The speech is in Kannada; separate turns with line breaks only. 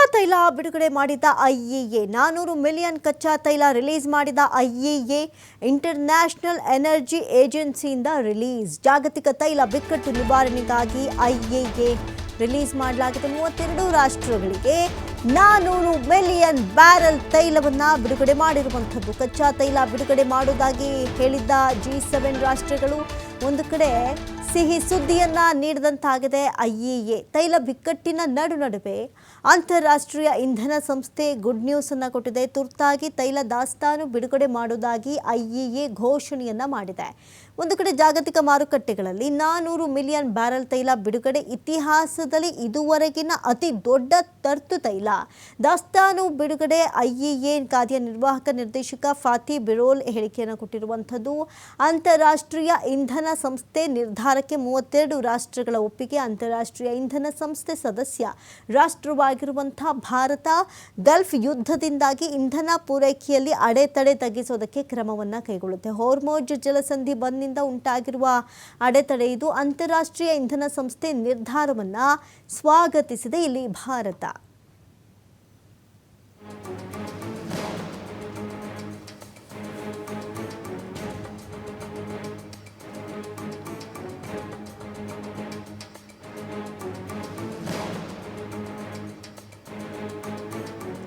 ಕಚ್ಚಾ ತೈಲ ಬಿಡುಗಡೆ ಮಾಡಿದ ಐಇಎ 400 ಮಿಲಿಯನ್ ಕಚ್ಚಾ ತೈಲ ರಿಲೀಸ್ ಮಾಡಿದ ಐಇಎ ಇಂಟರ್ನ್ಯಾಷನಲ್ ಎನರ್ಜಿ ಏಜೆನ್ಸಿಯಿಂದ ರಿಲೀಸ್. ಜಾಗತಿಕ ತೈಲ ಬಿಕ್ಕಟ್ಟು ನಿವಾರಣೆಗಾಗಿ ಐಇಎ ರಿಲೀಸ್ ಮಾಡಲಾಗಿದೆ. 32 ರಾಷ್ಟ್ರಗಳಿಗೆ 400 ಮಿಲಿಯನ್ ಬ್ಯಾರೆಲ್ ತೈಲವನ್ನು ಬಿಡುಗಡೆ ಮಾಡಿರುವಂಥದ್ದು. ಕಚ್ಚಾ ತೈಲ ಬಿಡುಗಡೆ ಮಾಡುವುದಾಗಿ ಹೇಳಿದ್ದ G7 ರಾಷ್ಟ್ರಗಳು ಒಂದು ಕಡೆ ಸಿಹಿ ಸುದ್ದಿಯನ್ನ ನೀಡಿದಂತಾಗಿದೆ. ಐಇಎ ತೈಲ ಬಿಕ್ಕಟ್ಟಿನ ನಡುವೆ ಅಂತಾರಾಷ್ಟ್ರೀಯ ಇಂಧನ ಸಂಸ್ಥೆ ಗುಡ್ ನ್ಯೂಸ್ ಅನ್ನು ಕೊಟ್ಟಿದೆ. ತುರ್ತಾಗಿ ತೈಲ ದಾಸ್ತಾನು ಬಿಡುಗಡೆ ಮಾಡುವುದಾಗಿ ಐಇಎ ಘೋಷಣೆಯನ್ನ ಮಾಡಿದೆ. ಒಂದು ಕಡೆ ಜಾಗತಿಕ ಮಾರುಕಟ್ಟೆಗಳಲ್ಲಿ 400 ಮಿಲಿಯನ್ ಬ್ಯಾರೆಲ್ ತೈಲ ಬಿಡುಗಡೆ ಇತಿಹಾಸದಲ್ಲಿ ಇದುವರೆಗಿನ ಅತಿ ದೊಡ್ಡ ತರ್ತು ತೈಲ ದಾಸ್ತಾನು ಬಿಡುಗಡೆ. ಐಇಎ ಕಾರ್ಯನಿರ್ವಾಹಕ ನಿರ್ದೇಶಕ ಫಾತಿ ಬಿರೋಲ್ ಹೇಳಿಕೆಯನ್ನು ಕೊಟ್ಟಿರುವಂಥದ್ದು. ಅಂತಾರಾಷ್ಟ್ರೀಯ ಇಂಧನ ಸಂಸ್ಥೆ ನಿರ್ಧಾರಕ್ಕೆ 32 ರಾಷ್ಟ್ರಗಳ ಒಪ್ಪಿಗೆ. ಅಂತಾರಾಷ್ಟ್ರೀಯ ಇಂಧನ ಸಂಸ್ಥೆ ಸದಸ್ಯ ರಾಷ್ಟ್ರವಾಗಿರುವಂತಹ ಭಾರತ ಗಲ್ಫ್ ಯುದ್ಧದಿಂದಾಗಿ ಇಂಧನ ಪೂರೈಕೆಯಲ್ಲಿ ಅಡೆತಡೆ ತಗ್ಗಿಸೋದಕ್ಕೆ ಕ್ರಮವನ್ನು ಕೈಗೊಳ್ಳುತ್ತೆ. ಹೋರ್ಮೋಜ್ ಜಲಸಂಧಿ ಬಂದ್ನಿಂದ ಉಂಟಾಗಿರುವ ಅಡೆತಡೆ ಇದು. ಅಂತಾರಾಷ್ಟ್ರೀಯ ಇಂಧನ ಸಂಸ್ಥೆ ನಿರ್ಧಾರವನ್ನು ಸ್ವಾಗತಿಸಿದೆ ಇಲ್ಲಿ ಭಾರತ.